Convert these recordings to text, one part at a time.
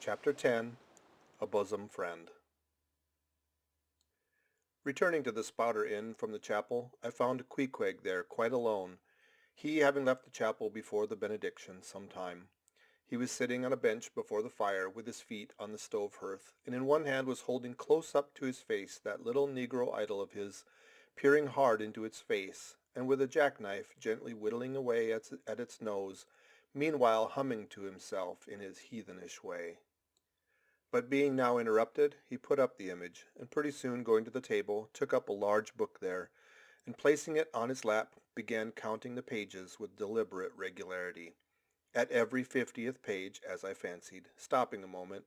Chapter 10 A Bosom Friend Returning to the Spouter Inn from the chapel, I found Queequeg there quite alone, he having left the chapel before the benediction some time. He was sitting on a bench before the fire with his feet on the stove hearth, and in one hand was holding close up to his face that little negro idol of his, peering hard into its face, and with a jackknife gently whittling away at its nose, meanwhile humming to himself in his heathenish way. But being now interrupted, he put up the image, and pretty soon going to the table, took up a large book there, and placing it on his lap, began counting the pages with deliberate regularity. At every 50th page, as I fancied, stopping a moment,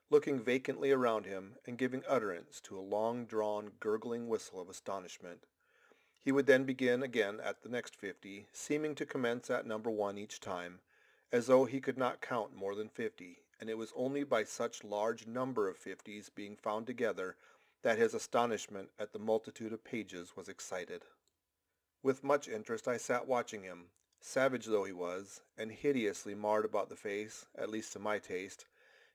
looking vacantly around him, and giving utterance to a long-drawn, gurgling whistle of astonishment. He would then begin again at the next 50, seeming to commence at number 1 each time, as though he could not count more than 50, and it was only by such large number of 50s being found together that his astonishment at the multitude of pages was excited. With much interest I sat watching him, savage though he was, and hideously marred about the face, at least to my taste.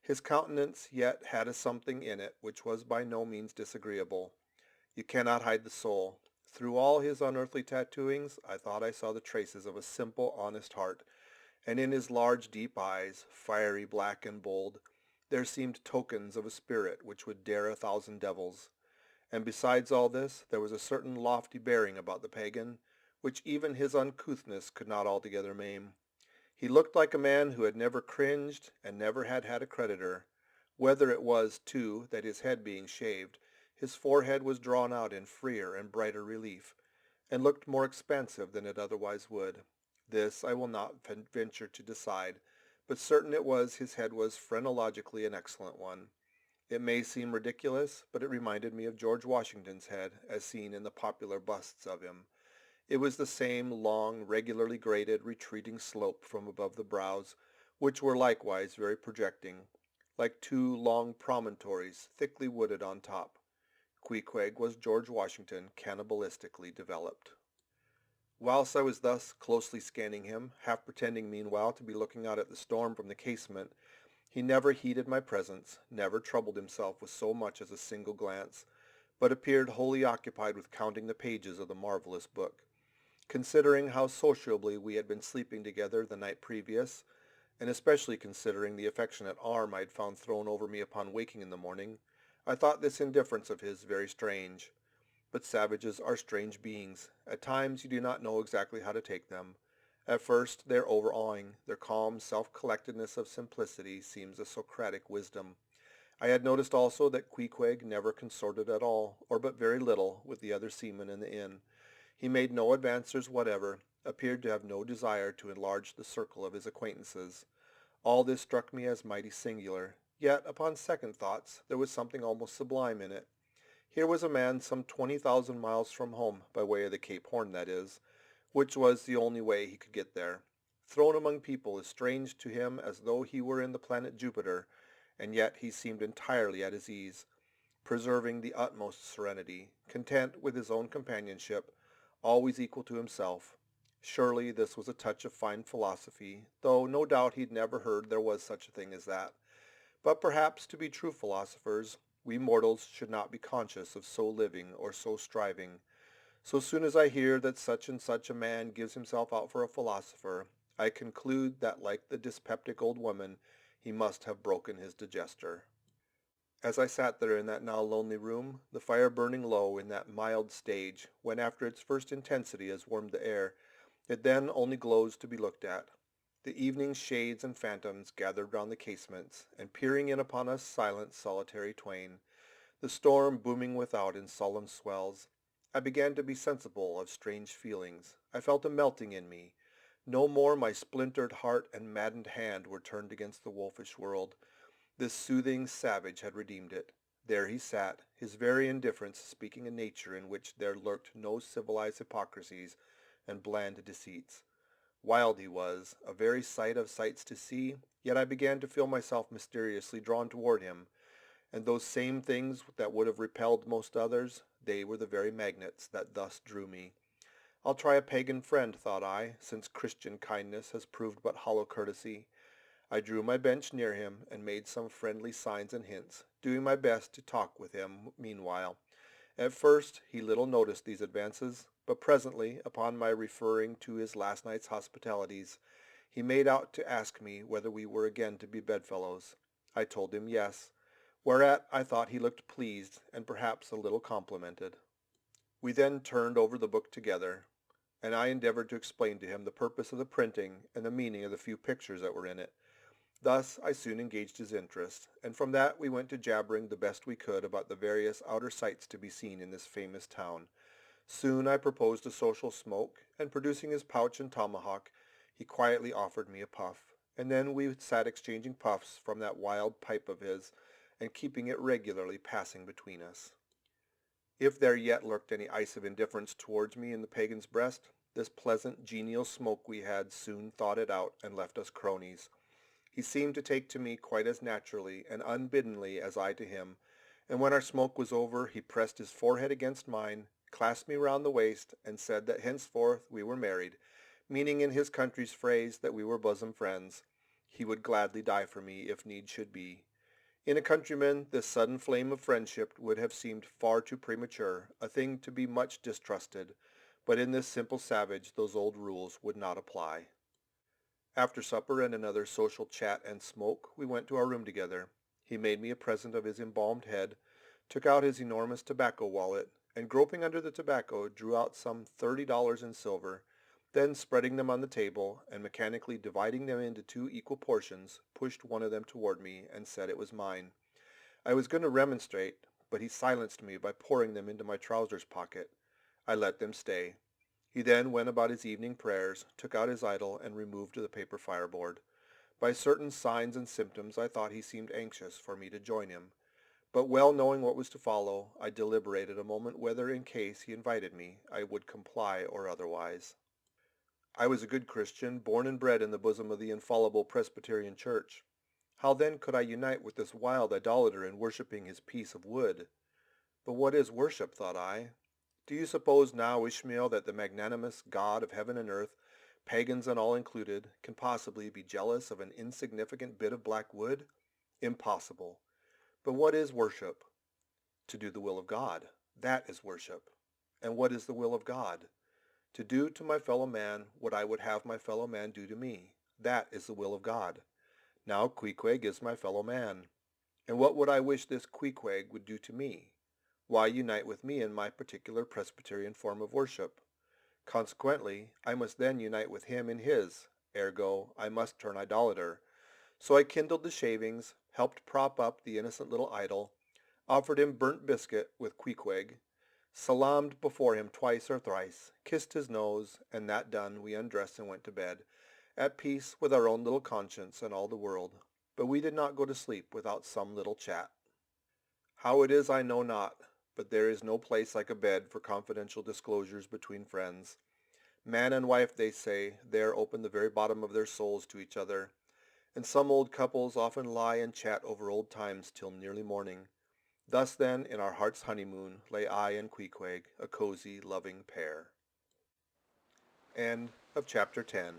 His countenance yet had a something in it which was by no means disagreeable. You cannot hide the soul. Through all his unearthly tattooings, I thought I saw the traces of a simple, honest heart, and in his large, deep eyes, fiery black and bold, there seemed tokens of a spirit which would dare 1,000 devils. And besides all this, there was a certain lofty bearing about the pagan, which even his uncouthness could not altogether maim. He looked like a man who had never cringed and never had a creditor. Whether it was, too, that his head being shaved, his forehead was drawn out in freer and brighter relief, and looked more expansive than it otherwise would. This I will not venture to decide, but certain it was his head was phrenologically an excellent one. It may seem ridiculous, but it reminded me of George Washington's head, as seen in the popular busts of him. It was the same long, regularly graded, retreating slope from above the brows, which were likewise very projecting, like two long promontories thickly wooded on top. Queequeg was George Washington cannibalistically developed. Whilst I was thus closely scanning him, half pretending meanwhile to be looking out at the storm from the casement, he never heeded my presence, never troubled himself with so much as a single glance, but appeared wholly occupied with counting the pages of the marvelous book. Considering how sociably we had been sleeping together the night previous, and especially considering the affectionate arm I had found thrown over me upon waking in the morning, I thought this indifference of his very strange. But savages are strange beings. At times you do not know exactly how to take them. At first they are overawing. Their calm self-collectedness of simplicity seems a Socratic wisdom. I had noticed also that Queequeg never consorted at all, or but very little, with the other seamen in the inn. He made no advances whatever, appeared to have no desire to enlarge the circle of his acquaintances. All this struck me as mighty singular, yet upon second thoughts there was something almost sublime in it. Here was a man some 20,000 miles from home, by way of the Cape Horn that is, which was the only way he could get there, thrown among people as strange to him as though he were in the planet Jupiter, and yet he seemed entirely at his ease, preserving the utmost serenity, content with his own companionship, always equal to himself. Surely this was a touch of fine philosophy, though no doubt he'd never heard there was such a thing as that. But perhaps to be true philosophers, we mortals should not be conscious of so living or so striving. So soon as I hear that such and such a man gives himself out for a philosopher, I conclude that like the dyspeptic old woman, he must have broken his digester. As I sat there in that now lonely room, the fire burning low in that mild stage, when after its first intensity has warmed the air, it then only glows to be looked at. The evening shades and phantoms gathered round the casements, and peering in upon us silent, solitary twain, the storm booming without in solemn swells, I began to be sensible of strange feelings. I felt a melting in me. No more my splintered heart and maddened hand were turned against the wolfish world. This soothing savage had redeemed it. There he sat, his very indifference speaking a nature in which there lurked no civilized hypocrisies and bland deceits. Wild he was, a very sight of sights to see, yet I began to feel myself mysteriously drawn toward him, and those same things that would have repelled most others, they were the very magnets that thus drew me. I'll try a pagan friend, thought I, since Christian kindness has proved but hollow courtesy. I drew my bench near him and made some friendly signs and hints, doing my best to talk with him meanwhile. At first he little noticed these advances, but presently, upon my referring to his last night's hospitalities, he made out to ask me whether we were again to be bedfellows. I told him yes, whereat I thought he looked pleased and perhaps a little complimented. We then turned over the book together, and I endeavored to explain to him the purpose of the printing and the meaning of the few pictures that were in it. Thus I soon engaged his interest, and from that we went to jabbering the best we could about the various outer sights to be seen in this famous town. Soon I proposed a social smoke, and producing his pouch and tomahawk, he quietly offered me a puff, and then we sat exchanging puffs from that wild pipe of his, and keeping it regularly passing between us. If there yet lurked any ice of indifference towards me in the pagan's breast, this pleasant, genial smoke we had soon thawed it out and left us cronies. He seemed to take to me quite as naturally and unbiddenly as I to him, and when our smoke was over he pressed his forehead against mine, clasped me round the waist, and said that henceforth we were married, meaning in his country's phrase that we were bosom friends. He would gladly die for me if need should be. In a countryman this sudden flame of friendship would have seemed far too premature, a thing to be much distrusted, but in this simple savage those old rules would not apply. After supper and another social chat and smoke, we went to our room together. He made me a present of his embalmed head, took out his enormous tobacco wallet, and groping under the tobacco, drew out some $30 in silver, then spreading them on the table, and mechanically dividing them into two equal portions, pushed one of them toward me, and said it was mine. I was going to remonstrate, but he silenced me by pouring them into my trousers pocket. I let them stay. He then went about his evening prayers, took out his idol, and removed the paper fireboard. By certain signs and symptoms I thought he seemed anxious for me to join him, but well knowing what was to follow, I deliberated a moment whether, in case he invited me, I would comply or otherwise. I was a good Christian, born and bred in the bosom of the infallible Presbyterian Church. How then could I unite with this wild idolater in worshipping his piece of wood? But what is worship, thought I? Do you suppose now, Ishmael, that the magnanimous God of heaven and earth, pagans and all included, can possibly be jealous of an insignificant bit of black wood? Impossible. But what is worship? To do the will of God. That is worship. And what is the will of God? To do to my fellow man what I would have my fellow man do to me. That is the will of God. Now Queequeg is my fellow man. And what would I wish this Queequeg would do to me? Why unite with me in my particular Presbyterian form of worship? Consequently, I must then unite with him in his, ergo, I must turn idolater. So I kindled the shavings, helped prop up the innocent little idol, offered him burnt biscuit with Queequeg, salaamed before him twice or thrice, kissed his nose, and that done, we undressed and went to bed, at peace with our own little conscience and all the world. But we did not go to sleep without some little chat. How it is I know not, but there is no place like a bed for confidential disclosures between friends. Man and wife, they say, there open the very bottom of their souls to each other, and some old couples often lie and chat over old times till nearly morning. Thus then, in our heart's honeymoon, lay I and Queequeg, a cozy, loving pair. End of chapter 10.